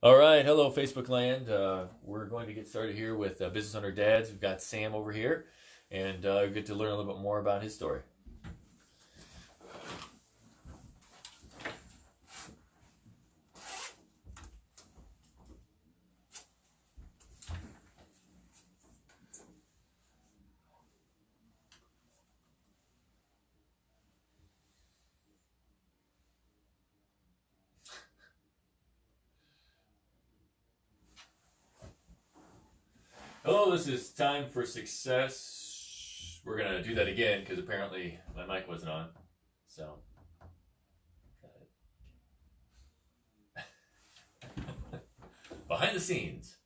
All right, hello Facebook land. We're going to get started here with Business Owner Dads. We've got Sam over here, and get to learn a little bit more about his story. Hello, this is Time for Success. We're going to do that again because apparently my mic wasn't on. So, behind the scenes.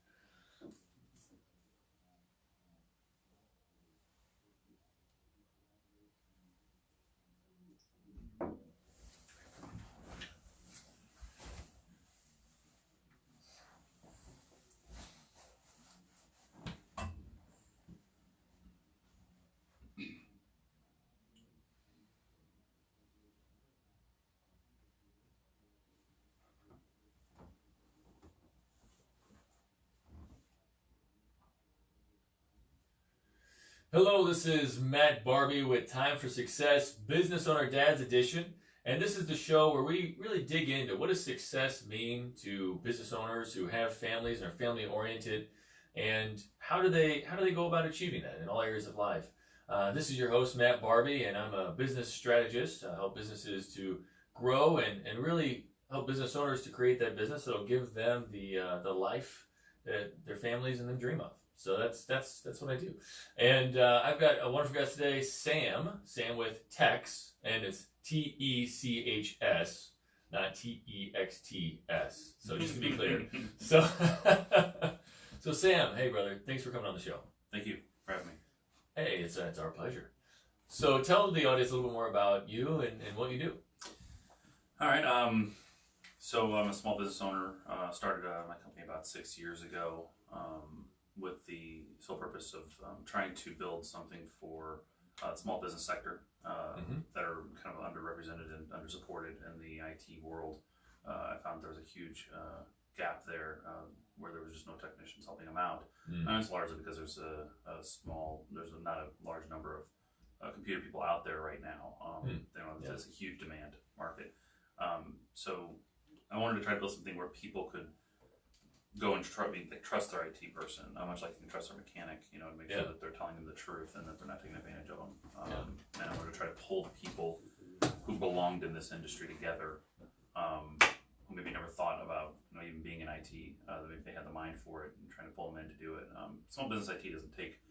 Hello, this is Matt Barbie with Time for Success, Business Owner Dads Edition. And this is the show where we really dig into what does success mean to business owners who have families and are family oriented, and how do they go about achieving that in all areas of life. This is your host, Matt Barbie, and I'm a business strategist. I help businesses to grow and really help business owners to create that business that'll give them the life that their families and them dream of. So that's what I do. And I've got a wonderful guest today, Sam with Tex, and it's Techs, not Texts. So just to be clear. So, so Sam, hey brother, thanks for coming on the show. Thank you for having me. Hey, it's our pleasure. So tell the audience a little bit more about you and what you do. All right. So I'm a small business owner. Started my company about 6 years ago with the sole purpose of trying to build something for the small business sector that are kind of underrepresented and undersupported in the IT world. I found there was a huge gap there where there was just no technicians helping them out. And it's largely because there's not a large number of computer people out there right now. There's a huge demand market. So I wanted to try to build something where people could go and trust their IT person, much like you can trust their mechanic, to make sure that they're telling them the truth and that they're not taking advantage of them. And I wanted to try to pull people who belonged in this industry together, who maybe never thought about even being in IT. Maybe they had the mind for it, and trying to pull them in to do it. Small business IT doesn't take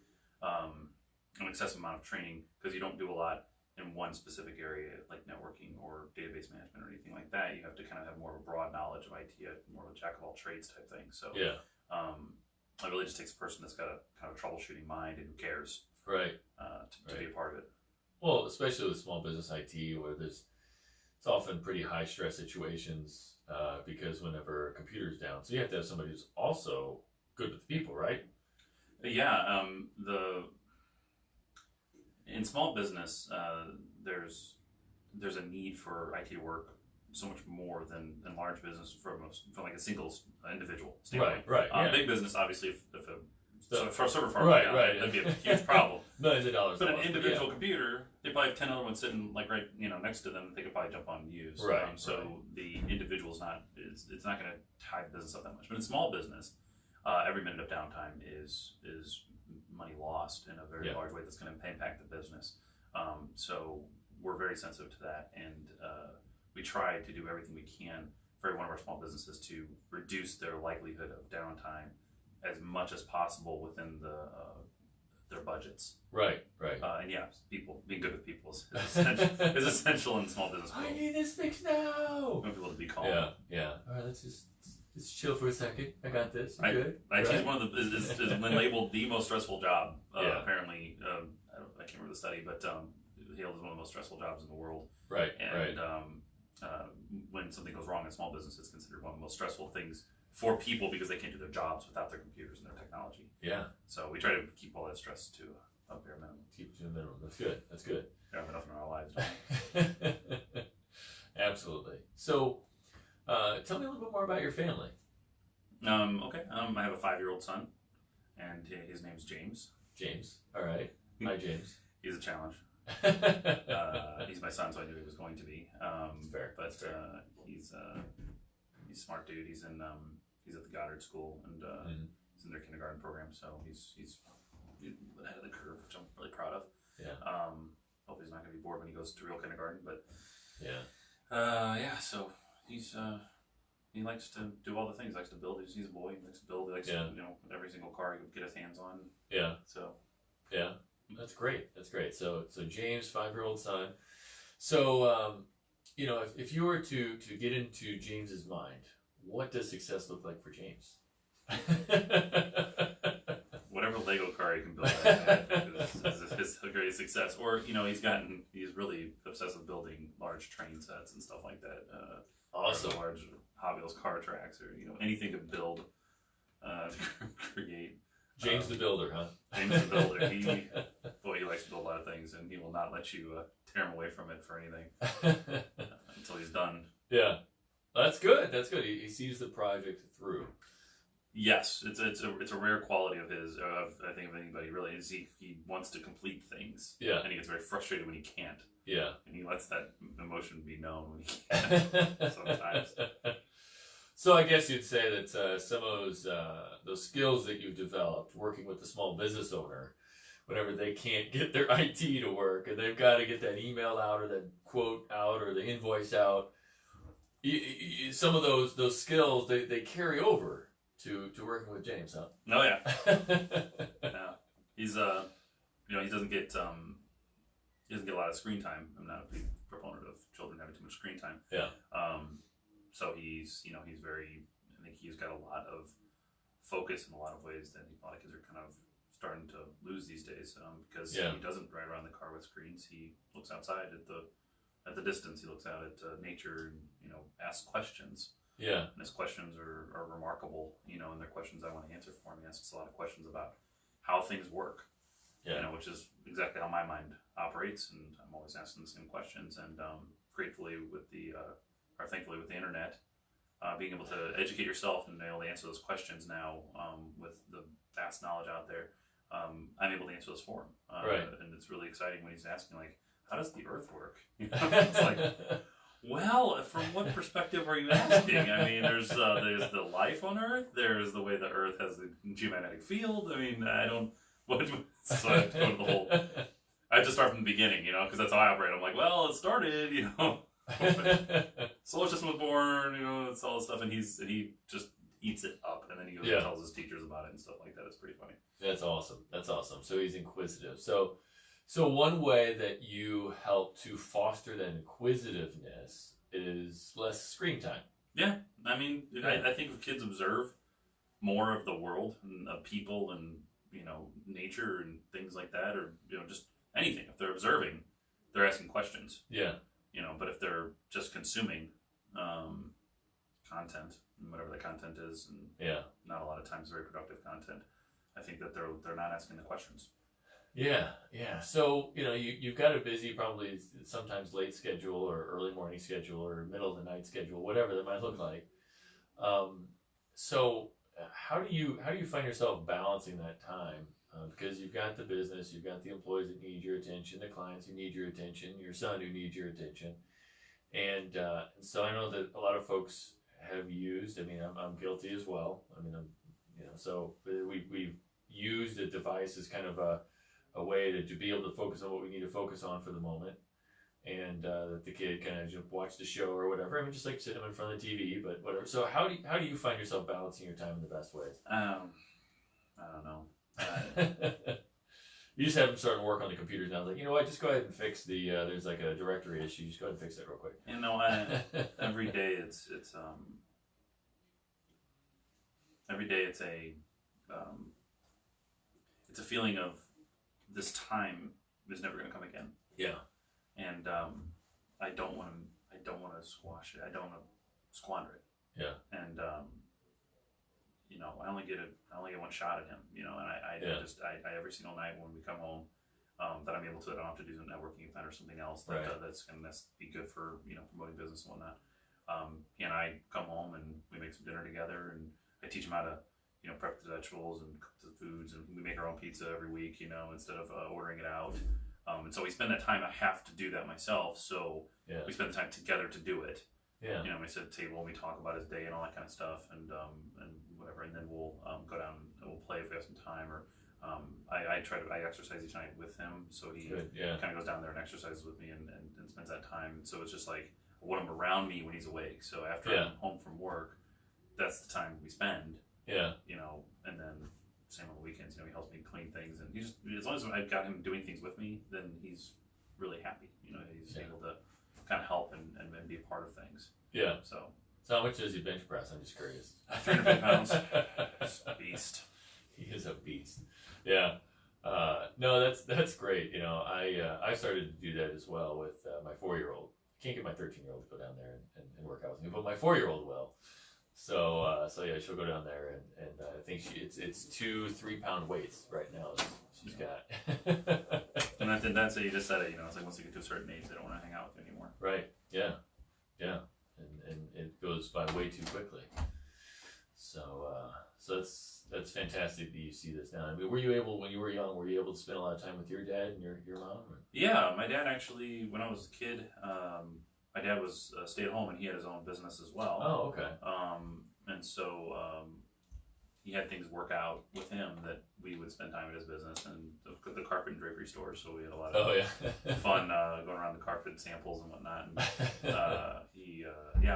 an excessive amount of training because you don't do a lot in one specific area like networking or database management or anything like that. You have to kind of have more of a broad knowledge of IT, more of a jack of all trades type thing. So it really just takes a person that's got a kind of troubleshooting mind and who cares, to be a part of it. Well, especially with small business IT, where it's often pretty high stress situations because whenever a computer's down, so you have to have somebody who's also good with the people, right? Yeah. In small business, there's a need for IT to work so much more than in large business from like a single individual standpoint. Big business, obviously, if for a server farm, that'd be a huge problem. Millions of dollars. But an individual computer, they probably have 10 other ones sitting like right next to them that they could probably jump on and use. The individual's it's not going to tie the business up that much. But in small business, every minute of downtime is money lost in a very large way that's going to impact the business. So we're very sensitive to that, and we try to do everything we can for every one of our small businesses to reduce their likelihood of downtime as much as possible within their budgets. Right. And people being good with people is essential in small business world. I need this fixed now. We want people to be calm. Yeah. All right, let's just chill for a second. I got this. I'm good. IT is one of is been labeled the most stressful job. Apparently, I can't remember the study, but hailed as one of the most stressful jobs in the world. And when something goes wrong in small business, it's considered one of the most stressful things for people because they can't do their jobs without their computers and their technology. So we try to keep all that stress to a bare minimum. Keep it to a minimum. That's good. We have enough in our lives. Absolutely. So, tell me a little bit more about your family. Okay. I have a 5-year-old son, and his name's James. James. All right. Hi, James. He's a challenge. He's my son, so I knew he was going to be. Fair. But fair. he's a smart dude. He's at the Goddard School, and he's in their kindergarten program. So he's ahead of the curve, which I'm really proud of. Yeah. Hope he's not going to be bored when he goes to real kindergarten. But yeah. So he likes to do all the things. He likes to build. He's a boy. He likes to build. He likes to, every single car he would get his hands on. Yeah. So. Yeah. That's great. That's great. So James, 5-year-old son. So, if you were to get into James's mind, what does success look like for James? Whatever Lego car he can build is a great success. Or, he's really obsessed with building large train sets and stuff like that. Awesome. Large Hot Wheels car tracks, or, anything to build, to create. James the Builder, huh? James the Builder. He likes to build a lot of things, and he will not let you tear him away from it for anything until he's done. Yeah, that's good. That's good. He sees the project through. Yes, it's a rare quality of his. I think of anybody really is he wants to complete things. Yeah, and he gets very frustrated when he can't. Yeah, and he lets that emotion be known when he can't sometimes. So I guess you'd say that some of those skills that you've developed working with the small business owner, whenever they can't get their IT to work and they've got to get that email out or that quote out or the invoice out, some of those skills they carry over to working with James, huh? Oh yeah. Yeah. He's he doesn't get a lot of screen time. I'm not a big proponent of children having too much screen time. Yeah. So he's very, I think he's got a lot of focus in a lot of ways that a lot of kids are kind of starting to lose these days, because he doesn't ride around the car with screens. He looks outside at the distance. He looks out at nature and, asks questions. Yeah. And his questions are remarkable, and they're questions I want to answer for him. He asks a lot of questions about how things work, which is exactly how my mind operates. And I'm always asking the same questions. And thankfully with the internet, being able to educate yourself and be able to answer those questions now, with the vast knowledge out there, I'm able to answer those for him. Right. And it's really exciting when he's asking, like, how does the earth work? It's like, well, from what perspective are you asking? I mean, there's the life on Earth. There's the way the Earth has the geomagnetic field. I mean, so I have to go to the whole. I have to start from the beginning, because that's how I operate. I'm like, well, it started, solar system was born, it's all this stuff, and he just eats it up, and then he goes and tells his teachers about it and stuff like that. It's pretty funny. That's awesome. That's awesome. So he's inquisitive. So one way that you help to foster that inquisitiveness is less screen time. Yeah, I mean, I think if kids observe more of the world and of people and nature and things like that, or just anything, if they're observing, they're asking questions. Yeah. But if they're just consuming content, whatever the content is, and not a lot of times very productive content, I think that they're not asking the questions. Yeah. So, you've got a busy, probably sometimes late schedule or early morning schedule or middle of the night schedule, whatever that might look like. So how do you find yourself balancing that time? Because you've got the business, you've got the employees that need your attention, the clients who need your attention, your son who needs your attention. And so I know that a lot of folks have used, I'm guilty as well. So we've used a device as kind of a way to be able to focus on what we need to focus on for the moment. And that the kid kind of just watch the show or whatever. Just like sit him in front of the TV, but whatever. So how do you find yourself balancing your time in the best ways? I don't know. You just have him starting to work on the computers now. Like, what, just go ahead and fix the, there's like a directory issue. Just go ahead and fix it real quick. Every day it's a feeling of this time is never going to come again. Yeah. And I don't want to squash it. I don't want to squander it. Yeah. And I only get one shot at him. And I every single night when we come home, that I'm able to. I don't have to do some networking event or something else that's going to be good for promoting business and whatnot. He and I come home and we make some dinner together, and I teach him how to, prep the vegetables and cook the foods, and we make our own pizza every week, instead of ordering it out. And so we spend that time. I have to do that myself, so we spend the time together to do it. Yeah. We sit at the table and we talk about his day and all that kind of stuff, and whatever, and then we'll go down and we'll play if we have some time, or I exercise each night with him, so he kind of goes down there and exercises with me and spends that time. And so it's just like I want him around me when he's awake. So after I'm home from work, that's the time we spend. Yeah. And then same on the weekends. He helps me clean things, and he just, as long as I've got him doing things with me, then he's really happy. He's able to kind of help and be a part of things. Yeah. So how much does he bench press? I'm just curious. 350 pounds. Just a beast. He is a beast. Yeah. No, that's great. I started to do that as well with my 4-year-old. Can't get my 13-year-old to go down there and work out with me, but my 4-year-old will. So yeah, she'll go down there, and I think it's 2-3 pound weights right now she's got. And that's it. You just said it. It's like once you get to a certain age, they don't want to hang out with you anymore. Right. Yeah. Yeah. And it goes by way too quickly. So that's fantastic that you see this now. I mean, were you able, when you were young, to spend a lot of time with your dad and your mom? Or? Yeah, my dad actually, when I was a kid, my dad was stay at home, and he had his own business as well. Oh, okay. And so he had things work out with him that we would spend time at his business and the carpet and drapery store. So we had a lot of fun going around the carpet samples and whatnot. And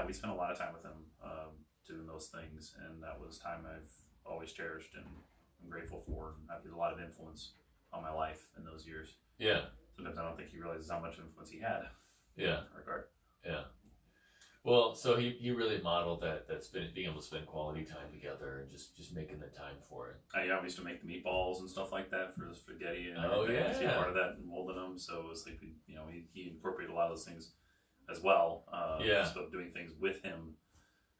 we spent a lot of time with him doing those things, and that was time I've always cherished and I'm grateful for. And had a lot of influence on my life in those years. Yeah. Sometimes I don't think he realizes how much influence he had. Yeah. In that regard. Yeah. Well, so he really modeled that being able to spend quality time together and just making the time for it. I used to make the meatballs and stuff like that for the spaghetti, and I was part of that and molding them. So it was like he incorporated a lot of those things as well. Just about doing things with him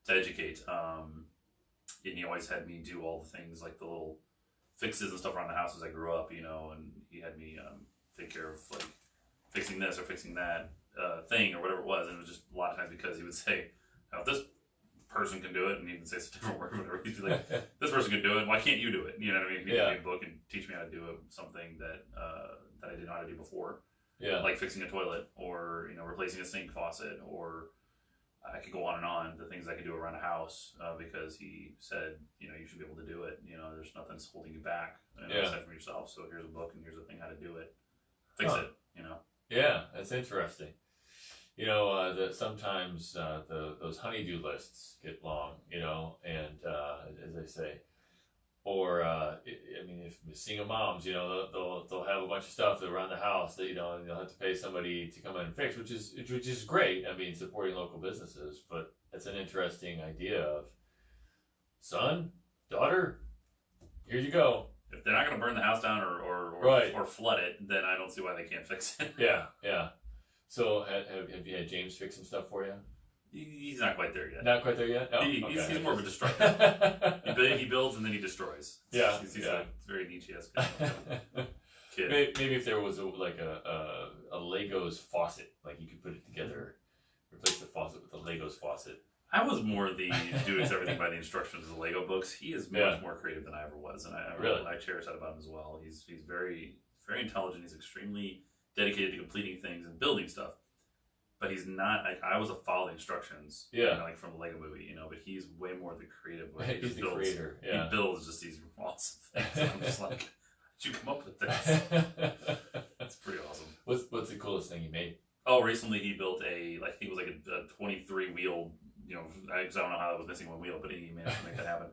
to educate. And he always had me do all the things like the little fixes and stuff around the house as I grew up, and he had me take care of like fixing this or fixing that thing or whatever it was. And it was just a lot of times because he would say, "Oh, this person can do it," and he would say it's a different word or whatever. He'd be like, "This person can do it. Why can't you do it?" You know what I mean? He'd give me a book and teach me how to do something that I didn't know how to do before. Yeah. Like fixing a toilet or replacing a sink faucet, or I could go on and on, the things I could do around a house, because he said, you should be able to do it. There's nothing holding you back aside from yourself. So here's a book and here's a thing how to do it. Fix it, Yeah, that's interesting. That sometimes those honey-do lists get long, and as I say, or if single moms, they'll have a bunch of stuff around the house that and they'll have to pay somebody to come in and fix, which is great. I mean, supporting local businesses, but it's an interesting idea of son, daughter, here you go. If they're not going to burn the house down or flood it, then I don't see why they can't fix it. Yeah. So have you had James fix some stuff for you? He's not quite there yet. Not quite there yet? Oh, he's more of a destroyer. He builds and then he destroys. Yeah. He's a very Nietzsche-esque kid. Maybe if there was a Legos faucet, like you could put it together, replace the faucet with the Legos faucet. I was more the doing everything by the instructions of the Lego books. He is much more creative than I ever was, and I cherish that about him as well. He's very, very intelligent. He's extremely dedicated to completing things and building stuff. But he's not. I was a follow the instructions, like from the Lego Movie, but he's way more the creative way. He's the creator. Yeah. He builds just these awesome things. And I'm just like, how did you come up with this? That's pretty awesome. What's the coolest thing he made? Oh, recently he built a 23 wheel. I don't know how that was missing one wheel, but he managed to make that happen.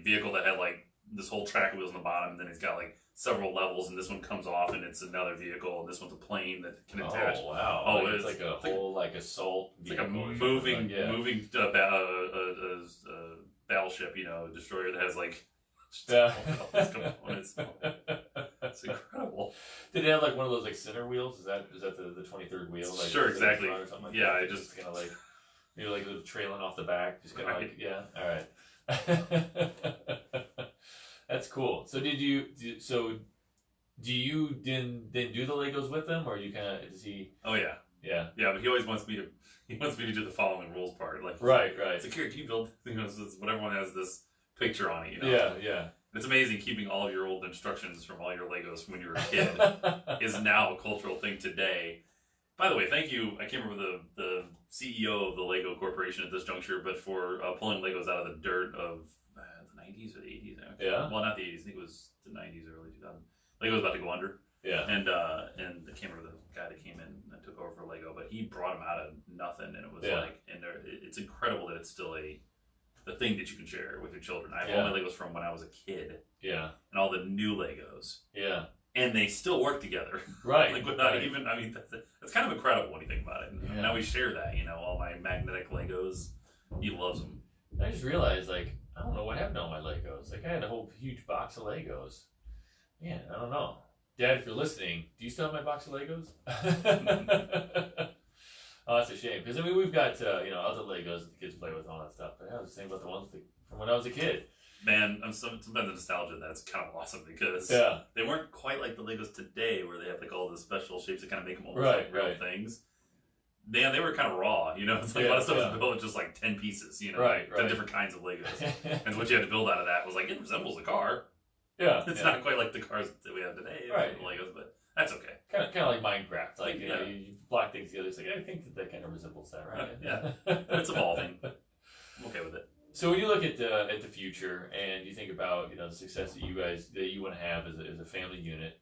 Vehicle that had like this whole track of wheels on the bottom, and then it's got like several levels, and this one comes off, and it's another vehicle, and this one's a plane that can attach. Oh wow! Oh, it's like a whole assault. It's like a moving battleship, destroyer that has like all these components. It's incredible. Did it have like one of those like center wheels? Is that the 23rd wheel? Like, sure, exactly. Or something like that? It just kind of like maybe like a little trailing off the back, just kind of all right. That's cool. So do you then do the Legos with him, or you kind of does he? Oh yeah. Yeah. Yeah, but he always wants me to. He wants me to do the following rules part. Like, Right. it's like, here, can you build? What everyone has this picture on it. Yeah. It's amazing keeping all of your old instructions from all your Legos from when you were a kid is now a cultural thing today. By the way, thank you. I can't remember the CEO of the Lego Corporation at this juncture, but for pulling Legos out of the dirt of the 90s or the 80s. Yeah. Well, not the 80s. I think it was the 90s or early 2000s. Lego was about to go under. Yeah. And I can't remember the guy that came in and took over for Lego, but he brought them out of nothing, and it was it's incredible that it's still the thing that you can share with your children. I have all my Legos from when I was a kid. Yeah. And all the new Legos. Yeah. And they still work together. Right. Like without even, I mean, that's kind of incredible when you think about it. And now we share that, all my magnetic Legos. He loves them. I just realized, like, I don't know what happened to all my Legos. Like, I had a whole huge box of Legos. Man, I don't know. Dad, if you're listening, do you still have my box of Legos? Oh, that's a shame. Because, I mean, we've got, other Legos that the kids play with and all that stuff. But I was saying about the ones from when I was a kid. Man, sometimes the nostalgia of that's kind of awesome because they weren't quite like the Legos today where they have like all the special shapes that kind of make them almost like real things. They were kind of raw, It's like a lot of stuff was built with just like 10 pieces, 10 different kinds of Legos. And what you had to build out of that was like, it resembles a car. Yeah. It's not quite like the cars that we have today, Legos, but that's okay. Kind of like Minecraft. Like, you block things together. It's like, I think that kind of resembles that, right? Yeah. It's evolving. I'm okay with it. So when you look at the future and you think about the success that you want to have as a family unit,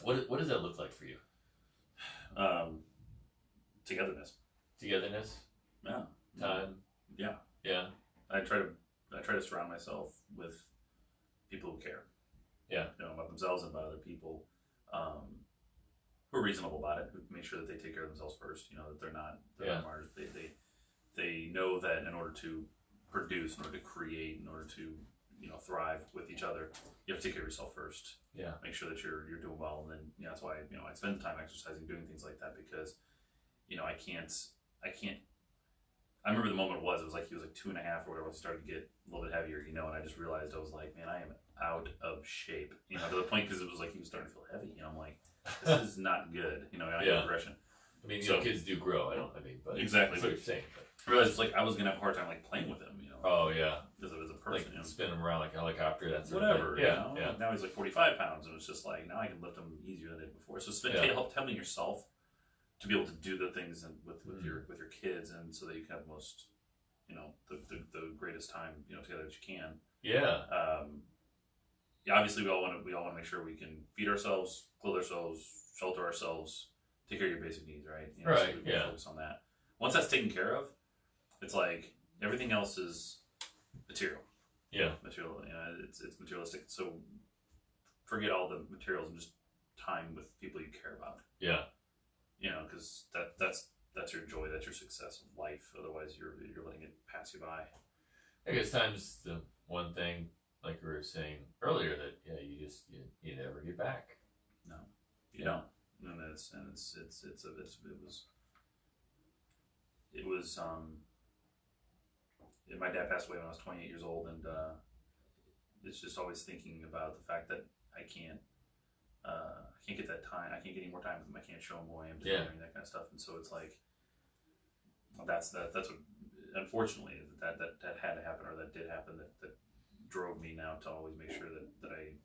what does that look like for you? Togetherness. Yeah. Time. Yeah. I try to surround myself with people who care. Yeah. About themselves and about other people, who are reasonable about it, who make sure that they take care of themselves first. That they're not martyrs. They know that in order to produce, in order to create, in order to thrive with each other, you have to take care of yourself first. Yeah. Make sure that you're doing well, and then that's why I spend time exercising, doing things like that, because I can't. I remember the moment it was like he was like 2.5 or whatever. He started to get a little bit heavier, and I just realized I was like, man, I am out of shape, to the point because it was like he was starting to feel heavy. I'm like, this is not good. I get aggression. I mean, kids do grow. But exactly. That's what you're saying. I realized it's like I was gonna have a hard time like playing with him. Oh yeah. Because of as a person, like spin him around like a helicopter. That's whatever. Yeah. Now he's like 45 pounds, and it's just like now I can lift him easier than I did before. So helping yourself to be able to do the things with your kids, and so that you can have the most, the greatest time together that you can. Yeah. Obviously, we all want to make sure we can feed ourselves, clothe ourselves, shelter ourselves, take care of your basic needs, right? Right. So we can focus on that. Once that's taken care of, it's like everything else is material. Yeah. Material. It's materialistic. So forget all the materials and just time with people you care about. Yeah. Because that's your joy, that's your success of life. Otherwise, you're letting it pass you by. I guess time's the one thing, like we were saying earlier, that you never get back. No, you don't. And it was my dad passed away when I was 28 years old, and it's just always thinking about the fact that I can't get that time. I can't get any more time with him. I can't show him who I am today, that kind of stuff. And so it's like that's what, unfortunately, that had to happen, or that did happen. That drove me now to always make sure that I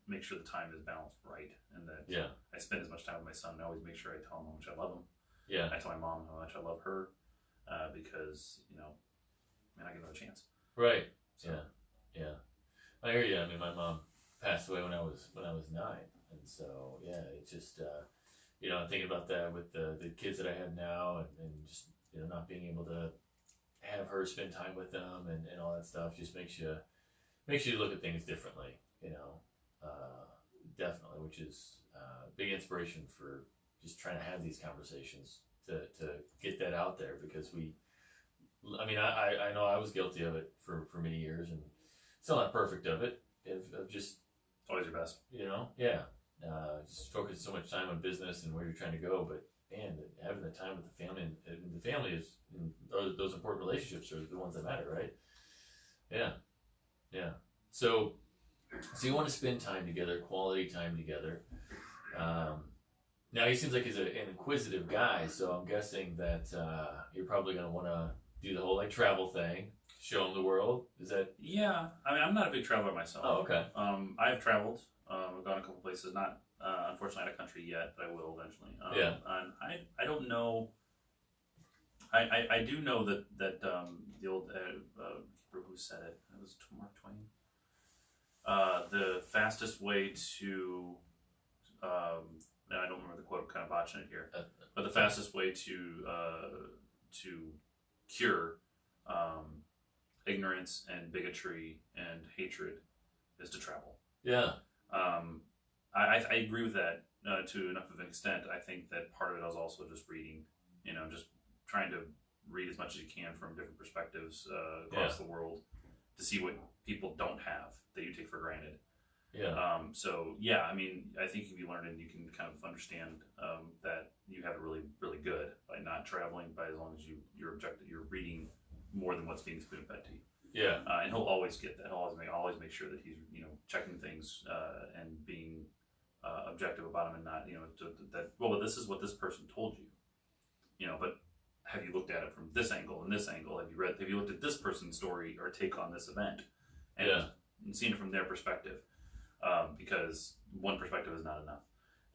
make sure the time is balanced right, and that I spend as much time with my son. And I always make sure I tell him how much I love him. Yeah, I tell my mom how much I love her, because I get another chance. Right. So. Yeah. I hear you. I mean, my mom passed away when I was 9, and so it's just I'm thinking about that with the kids that I have now, and just not being able to have her spend time with them and all that stuff just makes you look at things differently. Definitely, which is big inspiration for just trying to have these conversations to get that out there, because I know I was guilty of it for many years, and still not perfect of it. Of just always your best, just focus so much time on business and where you're trying to go. But man, having the time with the family, and the family is those important relationships are the ones that matter, right? Yeah. So you want to spend time together, quality time together. Now he seems like he's an inquisitive guy, so I'm guessing that you're probably going to want to do the whole like travel thing, show him the world. Is that? Yeah, I mean, I'm not a big traveler myself. Oh, okay. I've traveled. I've gone a couple places, not unfortunately out of country yet, but I will eventually. Yeah. And I don't know. I do know that the old who said it? It was Mark Twain. The fastest way to and I don't remember the quote. I'm kind of botching it here, but the fastest way to cure ignorance and bigotry and hatred is to travel. Yeah. I agree with that to enough of an extent. I think that part of it is also just reading, just trying to read as much as you can from different perspectives across the world to see what people don't have that you take for granted. Yeah. So yeah, I mean, I think if you learn it, you can kind of understand that you have it really, really good by not traveling. By as long as you're reading more than what's being spoon fed to you. Yeah. And he'll always get that. He'll always make sure that he's checking things and being objective about them, and not that well, this is what this person told you, but have you looked at it from this angle and this angle? Have you looked at this person's story or take on this event and seen it from their perspective? Because one perspective is not enough.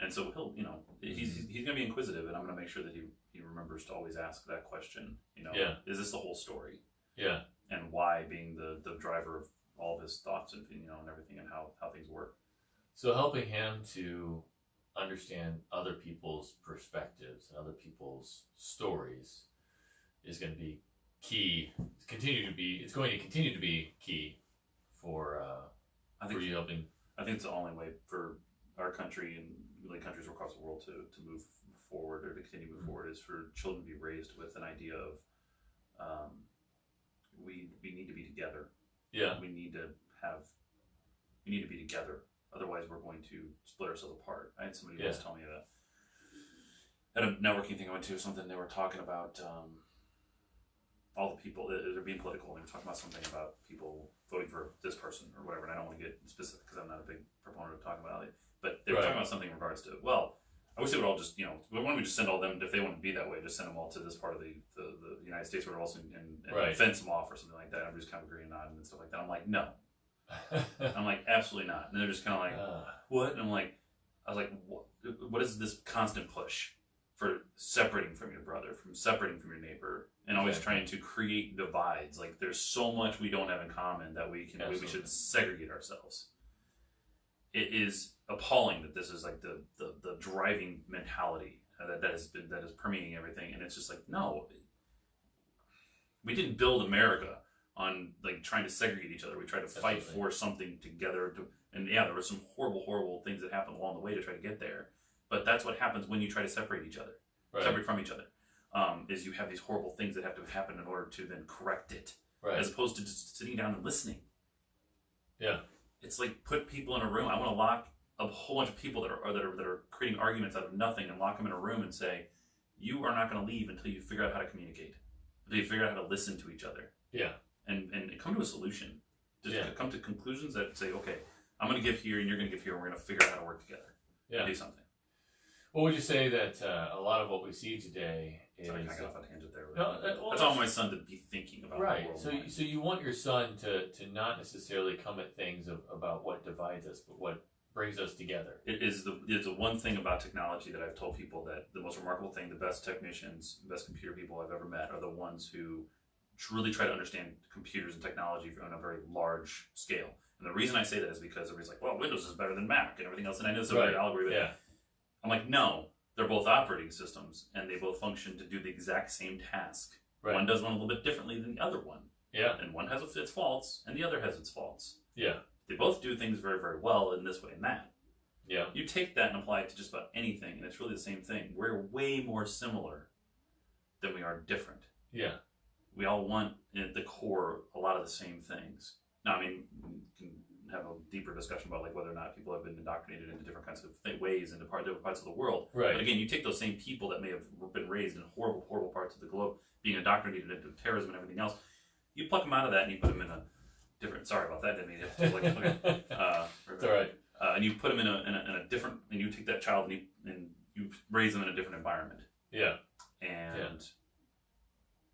And so he's going to be inquisitive, and I'm going to make sure that he remembers to always ask that question. Is this the whole story? Yeah. And why being the driver of all of his thoughts and and everything, and how things work. So helping him to understand other people's perspectives and other people's stories is going to be key. It's going to continue to be key for you helping. I think it's the only way for our country and really countries across the world to move forward, or to continue to move forward, is for children to be raised with an idea of we need to be together. Yeah. We need to be together. Otherwise, we're going to split ourselves apart. I had somebody once tell me that at a networking thing I went to, something they were talking about all the people, they're being political, and they were talking about something about people voting for this person or whatever, and I don't want to get specific because I'm not a big proponent of talking about it, but they were talking about something in regards to, well, I wish they would all just, why don't we just send all them, if they want to be that way, just send them all to this part of the United States, or else, and fence them off or something like that. I'm just kind of agreeing on and stuff like that. I'm like, no. I'm like, absolutely not. And they're just kind of like, what? And I was like, what is this constant push for separating from your brother, from separating from your neighbor, and always trying to create divides? Like, there's so much we don't have in common that we should segregate ourselves. It is appalling that this is like the driving mentality that is permeating everything, and it's just like, no, we didn't build America on like trying to segregate each other. We tried to fight for something together, and there were some horrible things that happened along the way to try to get there. But that's what happens when you try to separate each other, separate from each other. Is you have these horrible things that have to happen in order to then correct it, as opposed to just sitting down and listening. Yeah. It's like, put people in a room. I want to lock a whole bunch of people that are creating arguments out of nothing, and lock them in a room and say, you are not going to leave until you figure out how to communicate, until you figure out how to listen to each other. Yeah. And come to a solution. Just come to conclusions that say, okay, I'm going to give here and you're going to give here, and we're going to figure out how to work together. And do something. Well, would you say that a lot of what we see today is... Sorry, I got off on a tangent there. That's all my son to be thinking about. Right. So you want your son to not necessarily come at things about what divides us, but what brings us together. It's the one thing about technology that I've told people, that the most remarkable thing, the best technicians, the best computer people I've ever met are the ones who really try to understand computers and technology on a very large scale. And the reason I say that is because everybody's like, well, Windows is better than Mac and everything else. And I know it's a very algorithm. Yeah. I'm like, no, they're both operating systems, and they both function to do the exact same task. Right. One does one a little bit differently than the other one. Yeah. And one has its faults, and the other has its faults. Yeah. They both do things very, very well in this way and that. Yeah. You take that and apply it to just about anything, and it's really the same thing. We're way more similar than we are different. Yeah. We all want, at the core, a lot of the same things. Now, I mean, we can have a deeper discussion about like whether or not people have been indoctrinated into different kinds of ways into different parts of the world. Right. But again, you take those same people that may have been raised in horrible, horrible parts of the globe, being indoctrinated into terrorism and everything else, you pluck them out of that and you put them in a different. Sorry about that. Didn't mean to like. Okay. It's all right. And you put them in a different, and you take that child and you raise them in a different environment. Yeah. And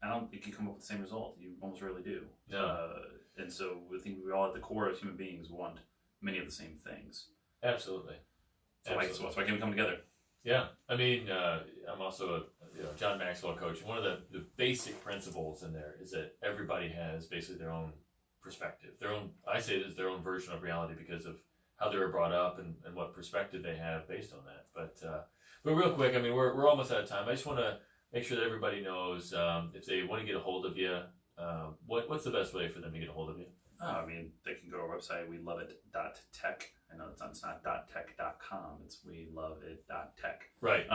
I don't think you come up with the same result. You almost rarely do. No. And so we think we all, at the core as human beings, want many of the same things. Absolutely. So that's why can we come together? Yeah. I mean, I'm also a John Maxwell coach. And one of the basic principles in there is that everybody has basically their own perspective. I say their own version of reality because of how they were brought up and what perspective they have based on that. But real quick, I mean, we're almost out of time. I just want to make sure that everybody knows if they want to get a hold of you, what's the best way for them to get a hold of you? I mean, they can go to our website, weloveit.tech. I know it's not .tech.com, it's weloveit.tech. Right.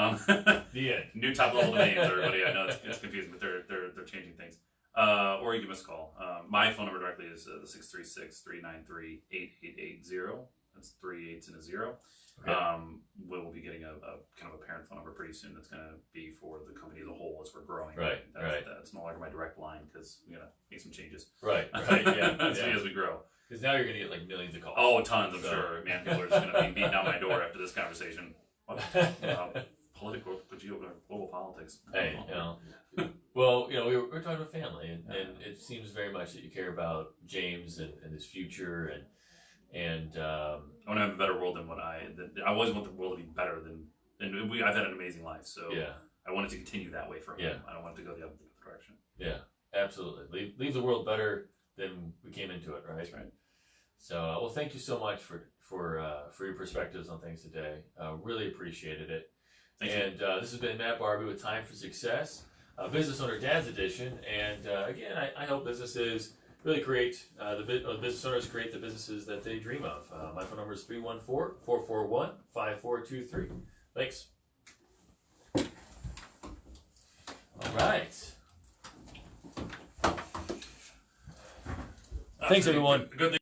The end. New top level names, everybody. I know it's confusing, but they're changing things. Or you give us a call. My phone number directly is the 636-393-8880. That's 3 8s and a 0. Okay. We'll be getting a kind of a parent phone number pretty soon. That's going to be for the company as a whole as we're growing. Right. That's no longer my direct line because we're going to make some changes. Right. Yeah. As we grow. Because now you're going to get like millions of calls. Oh, tons, I'm sure. Man, people are just going to be beating down my door after this conversation. Political, global politics. Hey, well, we're talking about family, and it seems very much that you care about James and his future, and I want to have a better world than I always want the world to be better than, I've had an amazing life, so I want it to continue that way for him. I don't want it to go the other direction. Yeah, absolutely. Leave the world better than we came into it, right? That's right. So, well, thank you so much for your perspectives on things today. Really appreciated it. Thank you. And this has been Matt Barbie with Time for Success, Business Owner Dad's Edition. And again, I help businesses really create business owners create the businesses that they dream of. My phone number is 314-441-5423. Thanks. All right. Thanks, everyone. Good thing.